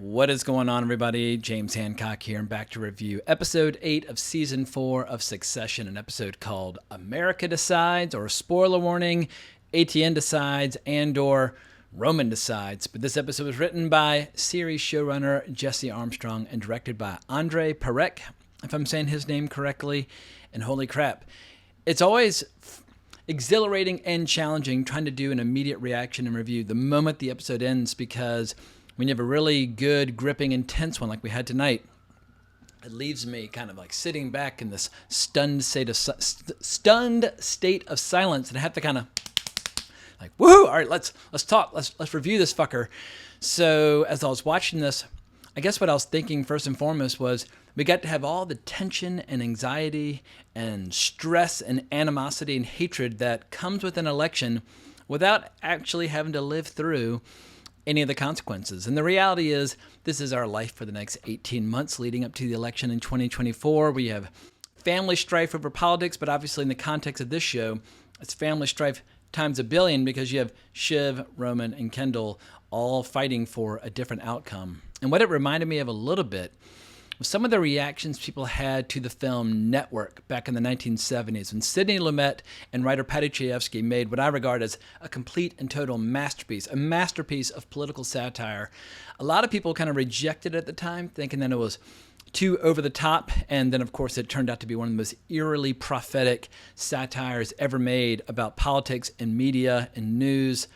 What is going on, everybody? James Hancock here, and back to review episode 8 of season 4 of Succession, an episode called America Decides, or spoiler warning, ATN decides, and/or Roman decides. But this episode was written by series showrunner Jesse Armstrong and directed by Andrei Perec, if I'm saying his name correctly. And holy crap, it's always exhilarating and challenging trying to do an immediate reaction and review the moment the episode ends, because when you have a really good, gripping, intense one like we had tonight, it leaves me kind of like sitting back in this stunned state of silence, and I have to kind of like, woohoo! All right, let's talk, let's review this fucker. So as I was watching this, I guess what I was thinking first and foremost was we got to have all the tension and anxiety and stress and animosity and hatred that comes with an election without actually having to live through any of the consequences. And the reality is, this is our life for the next 18 months leading up to the election in 2024. We have family strife over politics, but obviously in the context of this show, it's family strife times a billion, because you have Shiv, Roman, and Kendall all fighting for a different outcome. And what it reminded me of a little bit was some of the reactions people had to the film Network back in the 1970s, when Sidney Lumet and writer Paddy Chayefsky made what I regard as a complete and total masterpiece, a masterpiece of political satire. A lot of people kind of rejected it at the time, thinking that it was too over the top, and then of course it turned out to be one of the most eerily prophetic satires ever made about politics and media and news.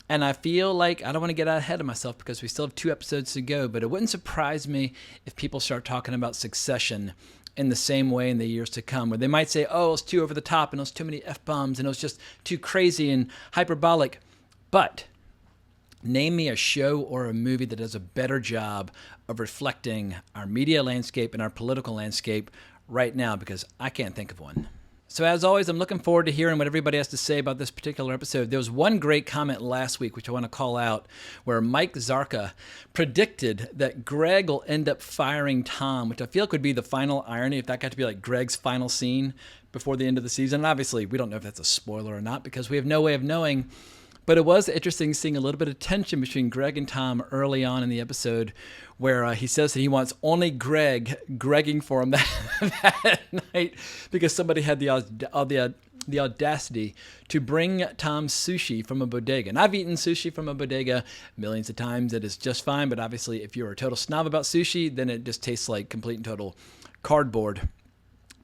And I feel like I don't want to get out ahead of myself because we still have 2 episodes to go, but it wouldn't surprise me if people start talking about Succession in the same way in the years to come, where they might say, oh, it's too over the top and it was too many F-bombs and it was just too crazy and hyperbolic. But name me a show or a movie that does a better job of reflecting our media landscape and our political landscape right now, because I can't think of one. So as always, I'm looking forward to hearing what everybody has to say about this particular episode. There was one great comment last week, which I want to call out, where Mike Zarka predicted that Greg will end up firing Tom, which I feel could be the final irony if that got to be like Greg's final scene before the end of the season. And obviously, we don't know if that's a spoiler or not, because we have no way of knowing. But it was interesting seeing a little bit of tension between Greg and Tom early on in the episode, where he says that he wants only Greg gregging for him that night, because somebody had the audacity to bring Tom sushi from a bodega. And I've eaten sushi from a bodega millions of times. It is just fine. But obviously, if you're a total snob about sushi, then it just tastes like complete and total cardboard.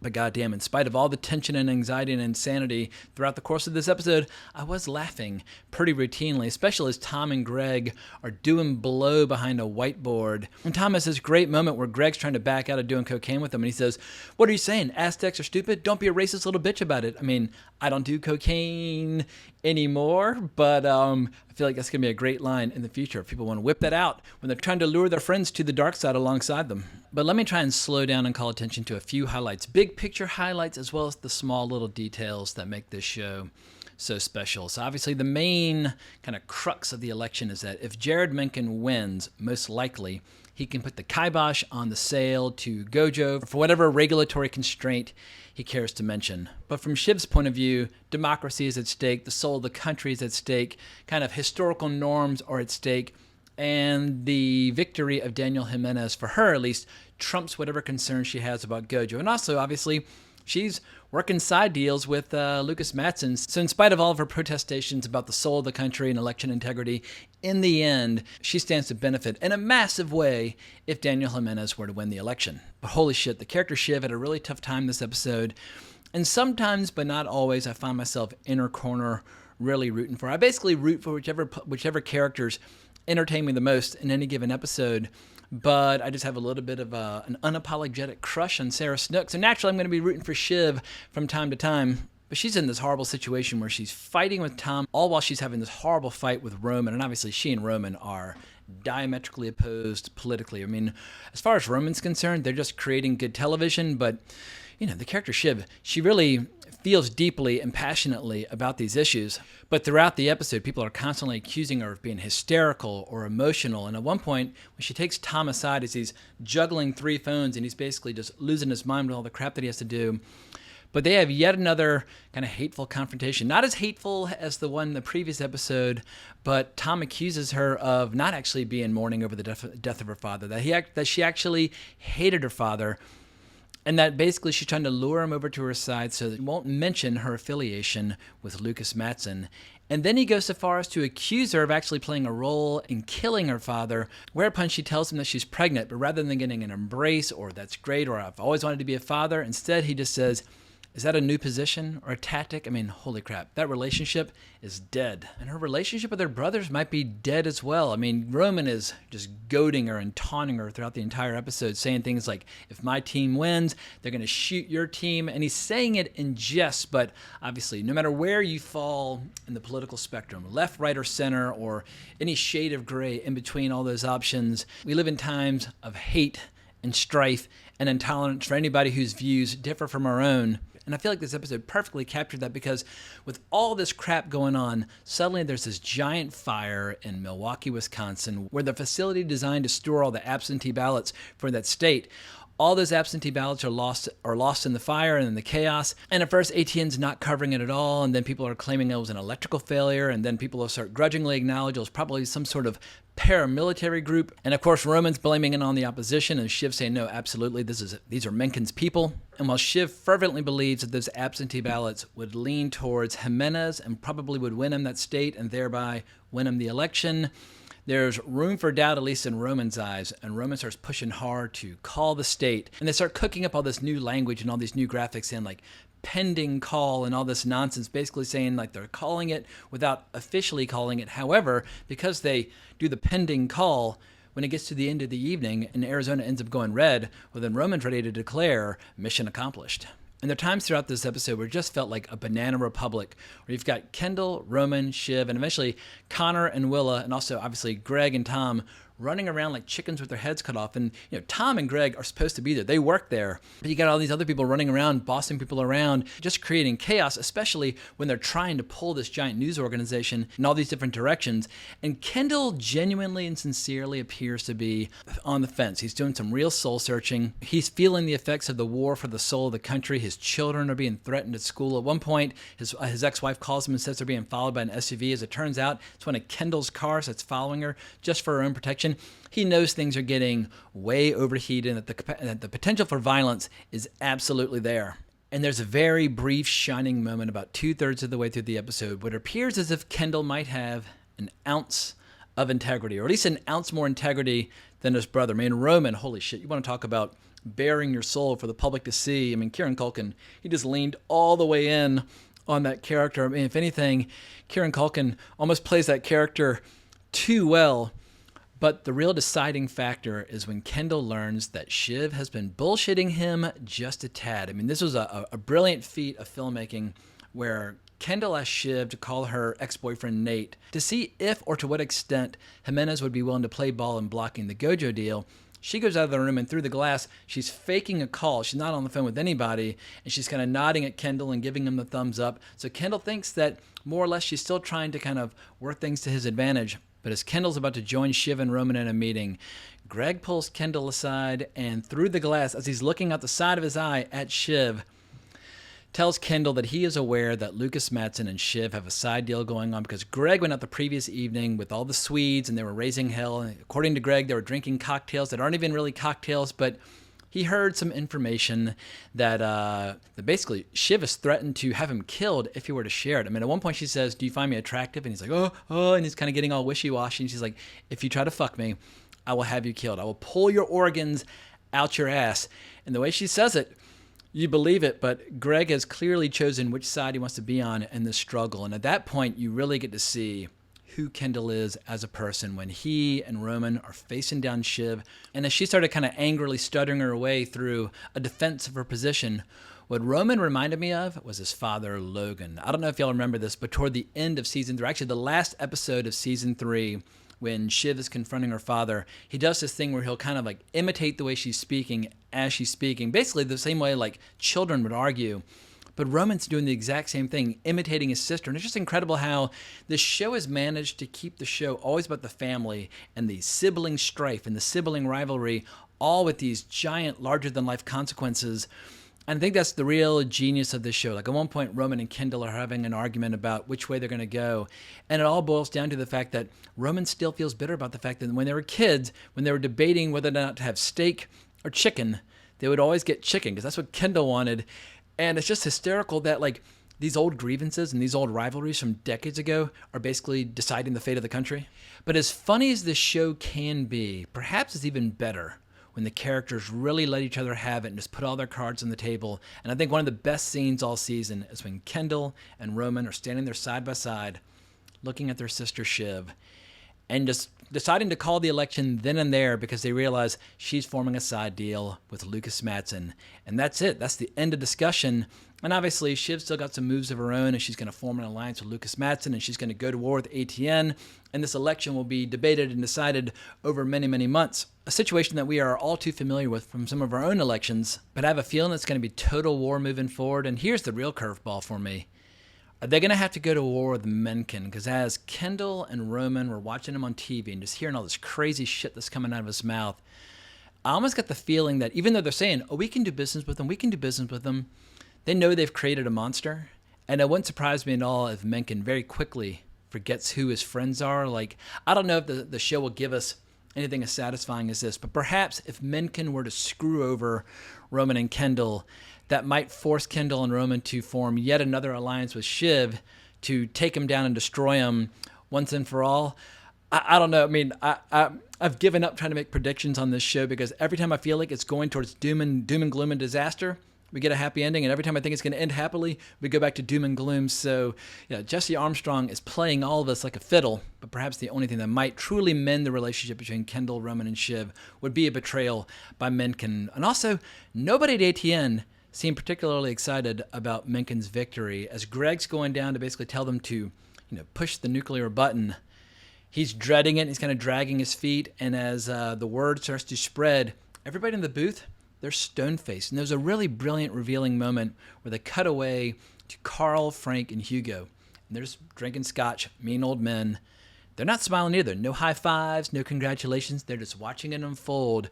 But goddamn, in spite of all the tension and anxiety and insanity throughout the course of this episode, I was laughing pretty routinely, especially as Tom and Greg are doing blow behind a whiteboard. And Tom has this great moment where Greg's trying to back out of doing cocaine with him, and he says, what are you saying? Aztecs are stupid? Don't be a racist little bitch about it. I mean, I don't do cocaine anymore, but I feel like that's going to be a great line in the future if people want to whip that out when they're trying to lure their friends to the dark side alongside them. But let me try and slow down and call attention to a few highlights, big picture highlights, as well as the small little details that make this show so special. So obviously the main kind of crux of the election is that if Jared Mencken wins, most likely he can put the kibosh on the sale to Gojo for whatever regulatory constraint he cares to mention. But from Shiv's point of view, democracy is at stake, the soul of the country is at stake, kind of historical norms are at stake, and the victory of Daniel Jimenez, for her at least, trumps whatever concerns she has about Gojo. And also, obviously, she's working side deals with Lucas Matson. So in spite of all of her protestations about the soul of the country and election integrity, in the end, she stands to benefit in a massive way if Daniel Jimenez were to win the election. But holy shit, the character Shiv had a really tough time this episode. And sometimes, but not always, I find myself inner corner really rooting for her. I basically root for whichever characters entertain me the most in any given episode. But I just have a little bit of an unapologetic crush on Sarah Snook. So naturally, I'm going to be rooting for Shiv from time to time. But she's in this horrible situation where she's fighting with Tom, all while she's having this horrible fight with Roman. And obviously, she and Roman are diametrically opposed politically. I mean, as far as Roman's concerned, they're just creating good television. But, you know, the character Shiv, she really feels deeply and passionately about these issues. But throughout the episode, people are constantly accusing her of being hysterical or emotional. And at one point, when she takes Tom aside as he's juggling 3 phones and he's basically just losing his mind with all the crap that he has to do, But they have yet another kind of hateful confrontation. Not as hateful as the one in the previous episode, but Tom accuses her of not actually being mourning over the death of her father, that she actually hated her father, and that basically she's trying to lure him over to her side so that he won't mention her affiliation with Lukas Matsson. And then he goes so far as to accuse her of actually playing a role in killing her father, whereupon she tells him that she's pregnant, but rather than getting an embrace or that's great or I've always wanted to be a father, instead he just says, is that a new position or a tactic? I mean, holy crap, that relationship is dead. And her relationship with her brothers might be dead as well. I mean, Roman is just goading her and taunting her throughout the entire episode, saying things like, if my team wins, they're going to shoot your team. And he's saying it in jest, but obviously, no matter where you fall in the political spectrum, left, right, or center, or any shade of gray in between all those options, we live in times of hate and strife and intolerance for anybody whose views differ from our own. And I feel like this episode perfectly captured that, because with all this crap going on, suddenly there's this giant fire in Milwaukee, Wisconsin, where the facility designed to store all the absentee ballots for that state, all those absentee ballots are lost in the fire and in the chaos. And at first, ATN's not covering it at all, and then people are claiming it was an electrical failure, and then people will start grudgingly acknowledge it was probably some sort of paramilitary group. And of course, Roman's blaming it on the opposition, and Shiv saying, no, absolutely, these are Menken's people. And while Shiv fervently believes that those absentee ballots would lean towards Jimenez and probably would win him that state and thereby win him the election, there's room for doubt, at least in Roman's eyes, and Roman starts pushing hard to call the state. And they start cooking up all this new language and all these new graphics in, like pending call and all this nonsense, basically saying like they're calling it without officially calling it. However, because they do the pending call, when it gets to the end of the evening and Arizona ends up going red, well, then Roman's ready to declare mission accomplished. And there are times throughout this episode where it just felt like a banana republic, where you've got Kendall, Roman, Shiv, and eventually Connor and Willa, and also obviously Greg and Tom running around like chickens with their heads cut off. And Tom and Greg are supposed to be there. They work there. But you got all these other people running around, bossing people around, just creating chaos, especially when they're trying to pull this giant news organization in all these different directions. And Kendall genuinely and sincerely appears to be on the fence. He's doing some real soul searching. He's feeling the effects of the war for the soul of the country. His children are being threatened at school. At one point, his ex-wife calls him and says they're being followed by an SUV. As it turns out, it's one of Kendall's cars that's following her just for her own protection. He knows things are getting way overheated and that the potential for violence is absolutely there. And there's a very brief shining moment about 2/3 of the way through the episode where it appears as if Kendall might have an ounce of integrity, or at least an ounce more integrity than his brother. I mean, Roman, holy shit, you want to talk about bearing your soul for the public to see. I mean, Kieran Culkin, he just leaned all the way in on that character. I mean, if anything, Kieran Culkin almost plays that character too well. But the real deciding factor is when Kendall learns that Shiv has been bullshitting him just a tad. I mean, this was a brilliant feat of filmmaking where Kendall asked Shiv to call her ex-boyfriend Nate to see if or to what extent Jimenez would be willing to play ball in blocking the Gojo deal. She goes out of the room, and through the glass, she's faking a call. She's not on the phone with anybody, and she's kind of nodding at Kendall and giving him the thumbs up. So Kendall thinks that more or less she's still trying to kind of work things to his advantage. But as Kendall's about to join Shiv and Roman in a meeting, Greg pulls Kendall aside and through the glass, as he's looking out the side of his eye at Shiv, tells Kendall that he is aware that Lukas Matsson and Shiv have a side deal going on because Greg went out the previous evening with all the Swedes and they were raising hell. And according to Greg, they were drinking cocktails that aren't even really cocktails, but he heard some information that basically Shiv has threatened to have him killed if he were to share it. I mean, at one point she says, do you find me attractive? And he's like, oh, and he's kind of getting all wishy-washy. And she's like, if you try to fuck me, I will have you killed. I will pull your organs out your ass. And the way she says it, you believe it, but Greg has clearly chosen which side he wants to be on in this struggle. And at that point, you really get to see who Kendall is as a person when he and Roman are facing down Shiv. And as she started kind of angrily stuttering her way through a defense of her position, what Roman reminded me of was his father, Logan. I don't know if y'all remember this, but toward the end of season 3, actually the last episode of season 3, when Shiv is confronting her father, he does this thing where he'll kind of like imitate the way she's speaking as she's speaking, basically the same way like children would argue. But Roman's doing the exact same thing, imitating his sister. And it's just incredible how this show has managed to keep the show always about the family and the sibling strife and the sibling rivalry, all with these giant, larger-than-life consequences. And I think that's the real genius of this show. Like at one point, Roman and Kendall are having an argument about which way they're going to go. And it all boils down to the fact that Roman still feels bitter about the fact that when they were kids, when they were debating whether or not to have steak or chicken, they would always get chicken because that's what Kendall wanted. And it's just hysterical that like these old grievances and these old rivalries from decades ago are basically deciding the fate of the country. But as funny as this show can be, perhaps it's even better when the characters really let each other have it and just put all their cards on the table. And I think one of the best scenes all season is when Kendall and Roman are standing there side by side, looking at their sister Shiv, and just deciding to call the election then and there because they realize she's forming a side deal with Lucas Matson. And that's it. That's the end of discussion. And obviously, Shiv's still got some moves of her own, and she's going to form an alliance with Lucas Matson, and she's going to go to war with ATN, and this election will be debated and decided over many, many months. A situation that we are all too familiar with from some of our own elections, but I have a feeling it's going to be total war moving forward, and here's the real curveball for me. Are they going to have to go to war with Mencken? Because as Kendall and Roman were watching him on TV and just hearing all this crazy shit that's coming out of his mouth, I almost got the feeling that even though they're saying, oh, we can do business with them, they know they've created a monster. And it wouldn't surprise me at all if Mencken very quickly forgets who his friends are. Like, I don't know if the show will give us anything as satisfying as this, but perhaps if Mencken were to screw over Roman and Kendall, that might force Kendall and Roman to form yet another alliance with Shiv to take him down and destroy him once and for all. I don't know. I mean, I've given up trying to make predictions on this show because every time I feel like it's going towards doom and gloom and disaster, we get a happy ending, and every time I think it's going to end happily, we go back to doom and gloom. So, Jesse Armstrong is playing all of this like a fiddle, but perhaps the only thing that might truly mend the relationship between Kendall, Roman, and Shiv would be a betrayal by Mencken. And also, nobody at ATN seemed particularly excited about Mencken's victory. As Greg's going down to basically tell them to, push the nuclear button, he's dreading it. He's kind of dragging his feet, and as the word starts to spread, everybody in the booth, they're stone-faced. And there's a really brilliant, revealing moment where they cut away to Carl, Frank, and Hugo. And they're just drinking scotch, mean old men. They're not smiling either. No high fives, no congratulations. They're just watching it unfold.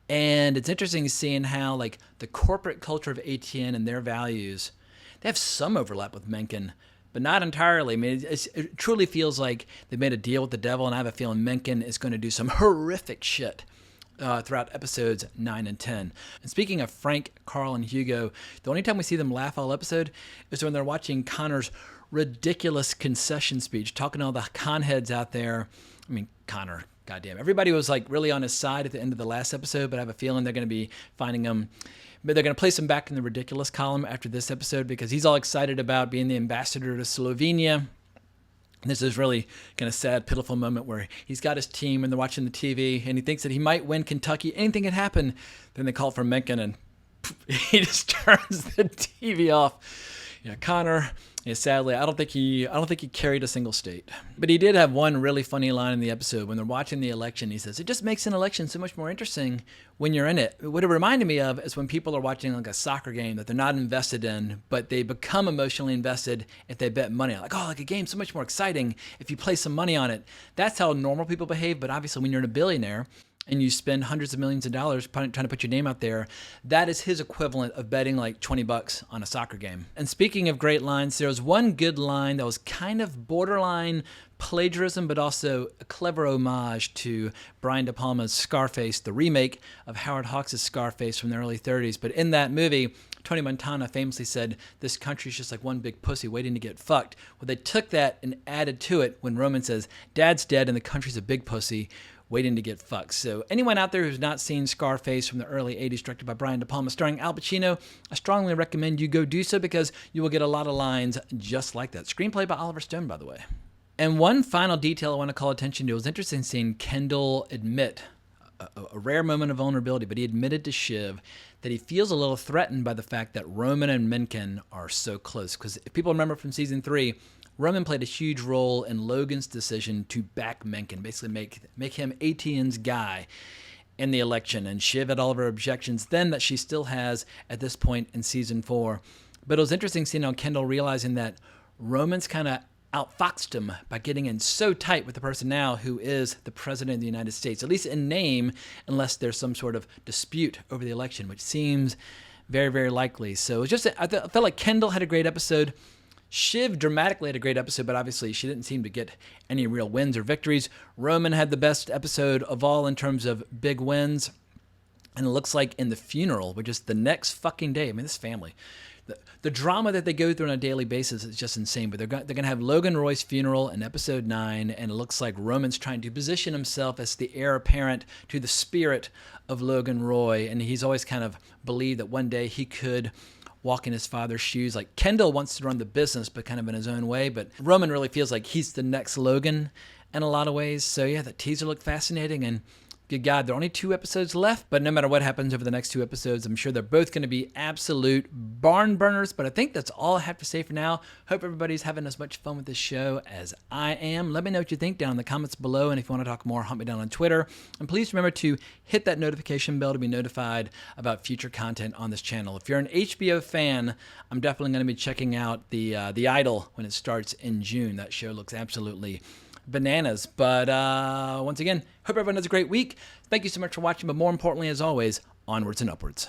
And it's interesting seeing how, like, the corporate culture of ATN and their values, they have some overlap with Mencken, but not entirely. I mean, it truly feels like they made a deal with the devil, and I have a feeling Mencken is going to do some horrific shit throughout episodes 9 and 10. And speaking of Frank, Carl, and Hugo, the only time we see them laugh all episode is when they're watching Connor's ridiculous concession speech, talking to all the con heads out there. I mean, Connor, goddamn. Everybody was like really on his side at the end of the last episode, but I have a feeling they're going to be finding him. But they're going to place him back in the ridiculous column after this episode because he's all excited about being the ambassador to Slovenia. This is really kind of sad, pitiful moment where he's got his team and they're watching the TV and he thinks that he might win Kentucky. Anything can happen. Then they call for Mencken and he just turns the TV off. Connor, sadly, I don't think he carried a single state. But he did have one really funny line in the episode when they're watching the election. He says, it just makes an election so much more interesting when you're in it. What it reminded me of is when people are watching like a soccer game that they're not invested in, but they become emotionally invested if they bet money on. Like, oh, like a game's so much more exciting if you place some money on it. That's how normal people behave, but obviously when you're a billionaire, and you spend hundreds of millions of dollars trying to put your name out there, that is his equivalent of betting like $20 on a soccer game. And speaking of great lines, there was one good line that was kind of borderline plagiarism, but also a clever homage to Brian De Palma's Scarface, the remake of Howard Hawks' Scarface from the early 30s. But in that movie, Tony Montana famously said, this country's just like one big pussy waiting to get fucked. Well, they took that and added to it when Roman says, Dad's dead and the country's a big pussy waiting to get fucked. So anyone out there who's not seen Scarface from the early 80s, directed by Brian De Palma, starring Al Pacino, I strongly recommend you go do so because you will get a lot of lines just like that. Screenplay by Oliver Stone, by the way. And one final detail I want to call attention to, it was interesting seeing Kendall admit a rare moment of vulnerability, but he admitted to Shiv that he feels a little threatened by the fact that Roman and Mencken are so close. Because if people remember from season 3, Roman played a huge role in Logan's decision to back Mencken, basically make him ATN's guy in the election. And Shiv had all of her objections then that she still has at this point in season 4. But it was interesting seeing how Kendall realizing that Roman's kind of outfoxed him by getting in so tight with the person now who is the president of the United States, at least in name, unless there's some sort of dispute over the election, which seems very, very likely. So it was just, I felt like Kendall had a great episode. Shiv dramatically had a great episode, but obviously she didn't seem to get any real wins or victories. Roman had the best episode of all in terms of big wins. And it looks like in the funeral, which is the next fucking day, I mean, this family, the drama that they go through on a daily basis is just insane. But they're going to have Logan Roy's funeral in episode 9, and it looks like Roman's trying to position himself as the heir apparent to the spirit of Logan Roy. And he's always kind of believed that one day he could walk in his father's shoes. Like Kendall wants to run the business, but kind of in his own way. But Roman really feels like he's the next Logan in a lot of ways. So yeah, the teaser looked fascinating, and good God, there are only 2 episodes left, but no matter what happens over the next 2 episodes, I'm sure they're both going to be absolute barn burners. But I think that's all I have to say for now. Hope everybody's having as much fun with this show as I am. Let me know what you think down in the comments below, and if you want to talk more, hunt me down on Twitter. And please remember to hit that notification bell to be notified about future content on this channel. If you're an HBO fan, I'm definitely going to be checking out The Idol when it starts in June. That show looks absolutely bananas. But once again, hope everyone has a great week. Thank you so much for watching, but more importantly, as always, onwards and upwards.